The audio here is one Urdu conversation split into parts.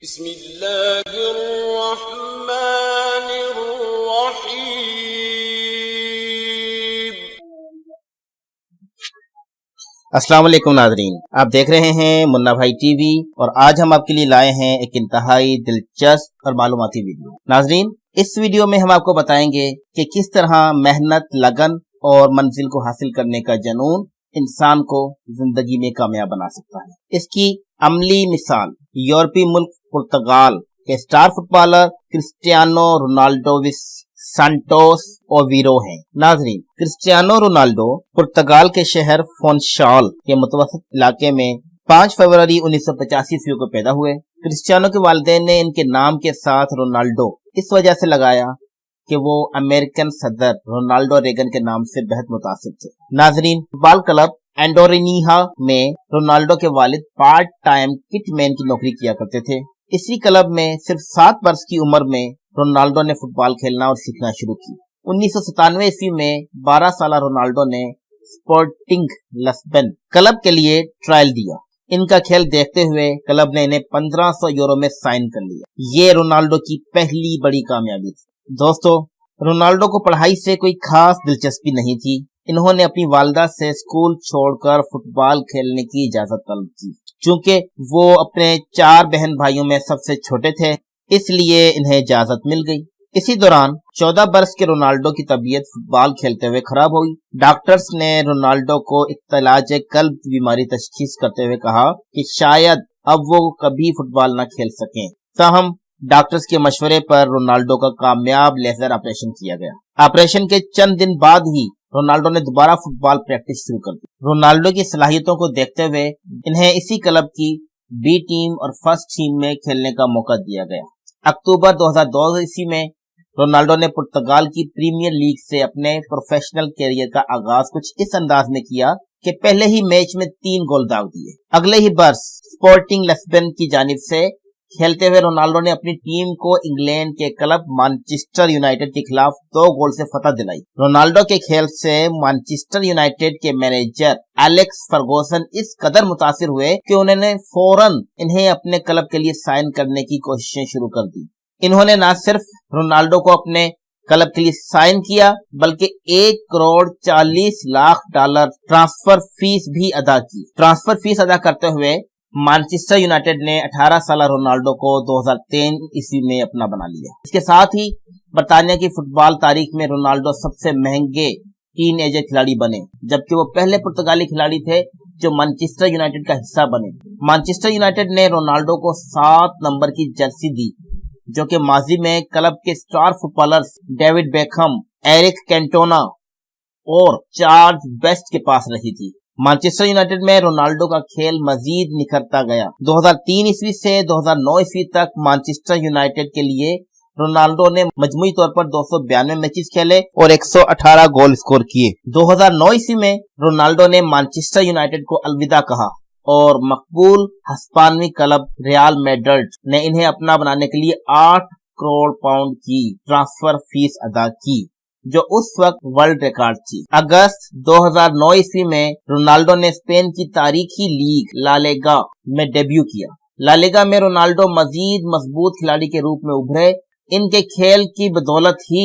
بسم اللہ الرحمن الرحیم۔ السلام علیکم ناظرین، آپ دیکھ رہے ہیں منا بھائی ٹی وی اور آج ہم آپ کے لیے لائے ہیں ایک انتہائی دلچسپ اور معلوماتی ویڈیو۔ ناظرین، اس ویڈیو میں ہم آپ کو بتائیں گے کہ کس طرح محنت، لگن اور منزل کو حاصل کرنے کا جنون انسان کو زندگی میں کامیاب بنا سکتا ہے۔ اس کی عملی مثال یورپی ملک پرتگال کے سٹار فٹبالر کرسٹیانو رونالڈو سانٹوس اویرو ہیں۔ ناظرین، کرسٹیانو رونالڈو پرتگال کے شہر فونشال کے متوسط علاقے میں 5 فروری 1985 کو پیدا ہوئے۔ کرسٹیانو کے والدین نے ان کے نام کے ساتھ رونالڈو اس وجہ سے لگایا کہ وہ امریکن صدر رونالڈو ریگن کے نام سے بہت متاثر تھے۔ ناظرین، فٹبال کلب اینڈورینیہا میں رونالڈو کے والد پارٹ ٹائم کٹ مین کی نوکری کیا کرتے تھے۔ اسی کلب میں صرف 7 برس کی عمر میں رونالڈو نے فٹ بال کھیلنا اور سیکھنا شروع کی۔ 1997 میں 12 سالہ رونالڈو نے سپورٹنگ لسبن کلب کے لیے ٹرائل دیا۔ ان کا کھیل دیکھتے ہوئے کلب نے انہیں 1500 یورو میں سائن کر لیا۔ یہ رونالڈو کی پہلی بڑی کامیابی تھی۔ دوستو، رونالڈو کو پڑھائی سے کوئی خاص دلچسپی نہیں تھی۔ انہوں نے اپنی والدہ سے اسکول چھوڑ کر فٹ بال کھیلنے کی اجازت طلب کی۔ چونکہ وہ اپنے 4 بہن بھائیوں میں سب سے چھوٹے تھے، اس لیے انہیں اجازت مل گئی۔ اسی دوران 14 برس کے رونالڈو کی طبیعت فٹ بال کھیلتے ہوئے خراب ہوئی۔ ڈاکٹرز نے رونالڈو کو اختلاج قلب کی بیماری تشخیص کرتے ہوئے کہا کہ شاید اب وہ کبھی فٹ بال نہ کھیل سکیں۔ تاہم ڈاکٹرز کے مشورے پر رونالڈو کا کامیاب لیزر آپریشن کیا گیا۔ آپریشن کے چند دن بعد ہی رونالڈو نے دوبارہ فٹ بال پریکٹس شروع کر دی۔ رونالڈو کی صلاحیتوں کو دیکھتے ہوئے انہیں اسی کلب کی بی ٹیم اور فرسٹ ٹیم میں کھیلنے کا موقع دیا گیا۔ اکتوبر 2002 میں رونالڈو نے پرتگال کی پریمیئر لیگ سے اپنے پروفیشنل کیریئر کا آغاز کچھ اس انداز میں کیا کہ پہلے ہی میچ میں 3 گول داغ دیے۔ اگلے ہی برس سپورٹنگ لسبن کی جانب سے کھیلتے ہوئے رونالڈو نے اپنی ٹیم کو انگلینڈ کے کلب مانچسٹر یونائیٹڈ کے خلاف 2 گول سے فتح دلائی۔ رونالڈو کے کھیل سے مانچسٹر یونائیٹڈ کے مینیجر ایلیکس فرگوسن اس قدر متاثر ہوئے کہ انہوں نے فوراً انہیں اپنے کلب کے لیے سائن کرنے کی کوششیں شروع کر دی۔ انہوں نے نہ صرف رونالڈو کو اپنے کلب کے لیے سائن کیا بلکہ $1,40,00,000 ٹرانسفر فیس بھی ادا کی۔ ٹرانسفر فیس ادا کرتے ہوئے مانچسٹر یونائیٹڈ نے 18 سالہ رونالڈو کو 2003 میں اپنا بنا لیا۔ اس کے ساتھ ہی برطانیہ کی فٹ بال تاریخ میں رونالڈو سب سے مہنگے ٹین ایجر کھلاڑی بنے، جبکہ وہ پہلے پرتگالی کھلاڑی تھے جو مانچسٹر یونائیٹڈ کا حصہ بنے۔ مانچسٹر یونائیٹڈ نے رونالڈو کو 7 نمبر کی جرسی دی، جو کہ ماضی میں کلب کے star footballers David Beckham, Eric Cantona اور جارج بیسٹ کے پاس رہی تھی۔ مانچسٹر یونائیٹڈ میں رونالڈو کا کھیل مزید نکھرتا گیا۔ 2003 سے 2009 تک مانچسٹر یونائیٹڈ کے لیے رونالڈو نے مجموعی طور پر 292 میچز کھیلے اور 118 گول اسکور کیے۔ 2009 میں رونالڈو نے مانچسٹر یونائیٹڈ کو الوداع کہا اور مقبول ہسپانوی کلب ریال میڈرڈ نے انہیں اپنا بنانے کے لیے 8 کروڑ پاؤنڈ کی ٹرانسفر فیس ادا کی، جو اس وقت ورلڈ ریکارڈ تھی۔ اگست 2009 میں رونالڈو نے اسپین کی تاریخی لیگ لا لیگا میں ڈیبیو کیا۔ لا لیگا میں رونالڈو مزید مضبوط کھلاڑی کے روپ میں ابھرے۔ ان کے کھیل کی بدولت ہی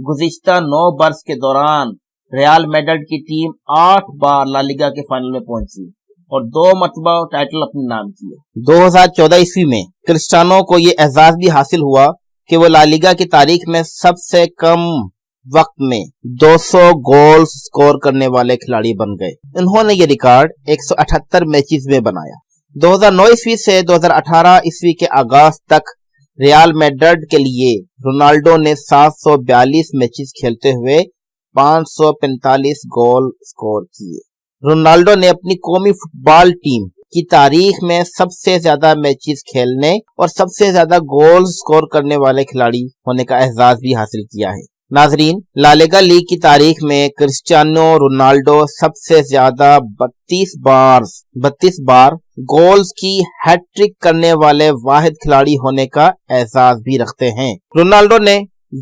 گزشتہ 9 برس کے دوران ریال میڈرڈ کی ٹیم 8 بار لا لیگا کے فائنل میں پہنچی اور 2 مرتبہ ٹائٹل اپنے نام کیے۔ 2014 میں کرسٹیانو کو یہ اعزاز بھی حاصل ہوا کہ وہ لا لیگا کی تاریخ میں سب سے کم وقت میں 200 گول سکور کرنے والے کھلاڑی بن گئے۔ انہوں نے یہ ریکارڈ 178 میچز میں بنایا۔ 2009 سے 2018 کے آغاز تک ریال میڈرڈ کے لیے رونالڈو نے 742 میچز کھیلتے ہوئے 545 گول سکور کیے۔ رونالڈو نے اپنی قومی فٹ بال ٹیم کی تاریخ میں سب سے زیادہ میچز کھیلنے اور سب سے زیادہ گول سکور کرنے والے کھلاڑی ہونے کا اعزاز بھی حاصل کیا ہے۔ ناظرین، لا لیگا لیگ کی تاریخ میں کرسٹیانو رونالڈو سب سے زیادہ 32 بار گولز کی ہیٹ ٹرک کرنے والے واحد کھلاڑی ہونے کا اعزاز بھی رکھتے ہیں۔ رونالڈو نے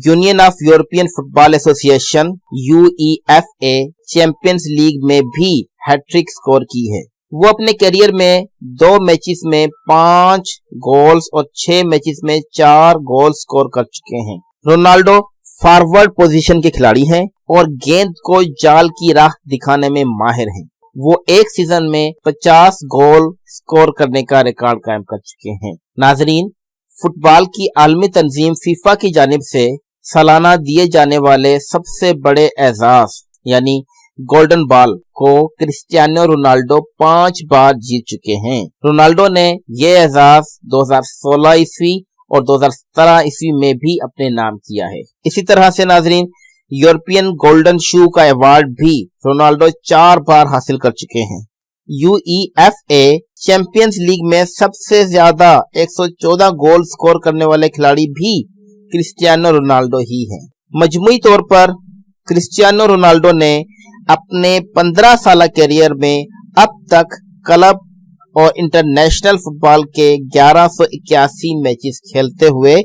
یونین آف یورپین فٹ بال ایسوسی ایشن UEFA چیمپئنز لیگ میں بھی ہیٹ ٹرک سکور کی ہے۔ وہ اپنے کیریئر میں 2 میچز میں 5 گولز اور 6 میچز میں 4 گول سکور کر چکے ہیں۔ رونالڈو فارورڈ پوزیشن کے کھلاڑی ہیں اور گیند کو جال کی راہ دکھانے میں ماہر ہیں۔ وہ ایک سیزن میں 50 گول سکور کرنے کا ریکارڈ قائم کر چکے ہیں۔ ناظرین، فٹ بال کی عالمی تنظیم فیفا کی جانب سے سالانہ دیے جانے والے سب سے بڑے اعزاز یعنی گولڈن بال کو کرسٹیانو رونالڈو 5 بار جیت چکے ہیں۔ رونالڈو نے یہ اعزاز 2016 عیسوی اور 2017 عیسوی میں بھی اپنے نام کیا ہے۔ اسی طرح سے ناظرین، یورپین گولڈن شو کا ایوارڈ بھی رونالڈو 4 بار حاصل کر چکے ہیں۔ UEFA چیمپئنز لیگ میں سب سے زیادہ 114 گول سکور کرنے والے کھلاڑی بھی کرسٹیانو رونالڈو ہی ہیں۔ مجموعی طور پر کرسٹیانو رونالڈو نے اپنے 15 سالہ کیریئر میں اب تک کلب اور انٹرنیشنل فٹ بال کے 1181 میچز کھیلتے ہوئے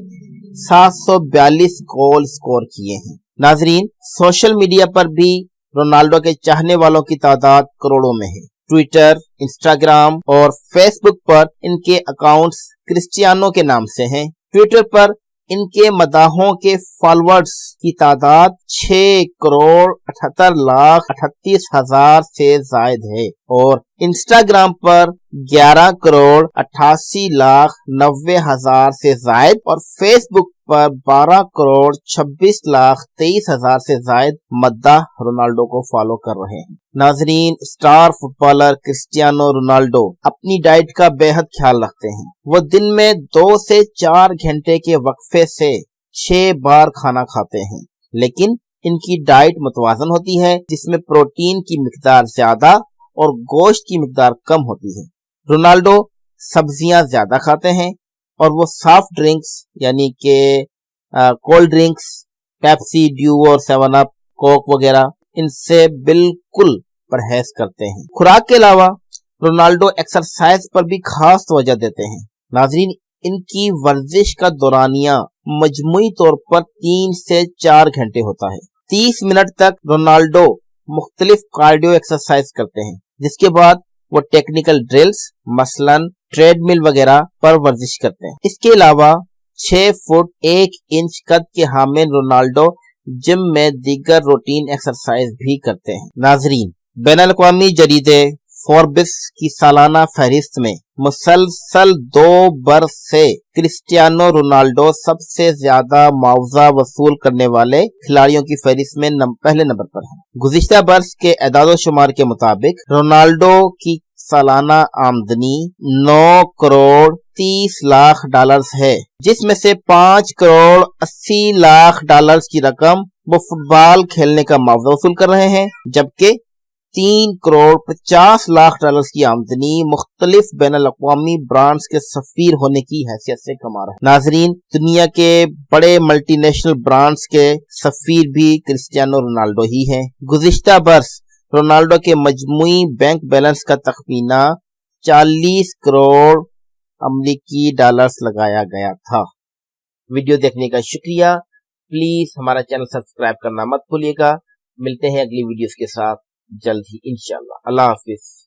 742 گول سکور کیے ہیں۔ ناظرین، سوشل میڈیا پر بھی رونالڈو کے چاہنے والوں کی تعداد کروڑوں میں ہے۔ ٹویٹر، انسٹاگرام اور فیس بک پر ان کے اکاؤنٹس کرسٹیانو کے نام سے ہیں۔ ٹویٹر پر ان کے مداحوں کے فالوورز کی تعداد 6,78,38,000 سے زائد ہے اور انسٹاگرام پر 11,88,90,000 سے زائد اور فیس بک پر 12,26,23,000 سے زائد مداح رونالڈو کو فالو کر رہے ہیں۔ ناظرین، star footballer Cristiano Ronaldo اپنی ڈائٹ کا بے حد خیال رکھتے ہیں۔ وہ دن میں 2 سے 4 گھنٹے کے وقفے سے 6 بار کھانا کھاتے ہیں، لیکن ان کی ڈائٹ متوازن ہوتی ہے، جس میں پروٹین کی مقدار زیادہ اور گوشت کی مقدار کم ہوتی ہے۔ رونالڈو سبزیاں زیادہ کھاتے ہیں اور وہ سافٹ ڈرنکس یعنی کہ کولڈ ڈرنکس، پیپسی، ڈیو اور 7 اپ، کوک وغیرہ ان سے بالکل پرہیز کرتے ہیں۔ خوراک کے علاوہ رونالڈو ایکسرسائز پر بھی خاص توجہ دیتے ہیں۔ ناظرین، ان کی ورزش کا دورانیہ مجموعی طور پر 3 سے 4 گھنٹے ہوتا ہے۔ 30 منٹ تک رونالڈو مختلف کارڈیو ایکسرسائز کرتے ہیں، جس کے بعد وہ ٹیکنیکل ڈرلز مثلاً ٹریڈ مل وغیرہ پر ورزش کرتے ہیں۔ اس کے علاوہ 6 فٹ 1 انچ قد کے حامل رونالڈو جم میں دیگر روٹین ایکسرسائز بھی کرتے ہیں۔ ناظرین، بین الاقوامی جریدے فوربس کی سالانہ فہرست میں مسلسل 2 برس سے کرسٹیانو رونالڈو سب سے زیادہ معاوضہ وصول کرنے والے کھلاڑیوں کی فہرست میں پہلے نمبر پر ہیں۔ گزشتہ برس کے اعداد و شمار کے مطابق رونالڈو کی سالانہ آمدنی 9 کروڑ 30 لاکھ ڈالرز ہے، جس میں سے 5 کروڑ 80 لاکھ ڈالرز کی رقم وہ فٹ بال کھیلنے کا معاوضہ وصول کر رہے ہیں، جبکہ 3 کروڑ 50 لاکھ ڈالرز کی آمدنی مختلف بین الاقوامی برانڈز کے سفیر ہونے کی حیثیت سے کما رہا ہے۔ ناظرین، دنیا کے بڑے ملٹی نیشنل برانڈز کے سفیر بھی کرسٹیانو رونالڈو ہی ہیں۔ گزشتہ برس رونالڈو کے مجموعی بینک بیلنس کا تخمینہ 40 کروڑ امریکی ڈالرز لگایا گیا تھا۔ ویڈیو دیکھنے کا شکریہ۔ پلیز ہمارا چینل سبسکرائب کرنا مت بھولیے گا۔ ملتے ہیں اگلی ویڈیوز کے ساتھ جلد ہی انشاءاللہ۔ اللہ حافظ۔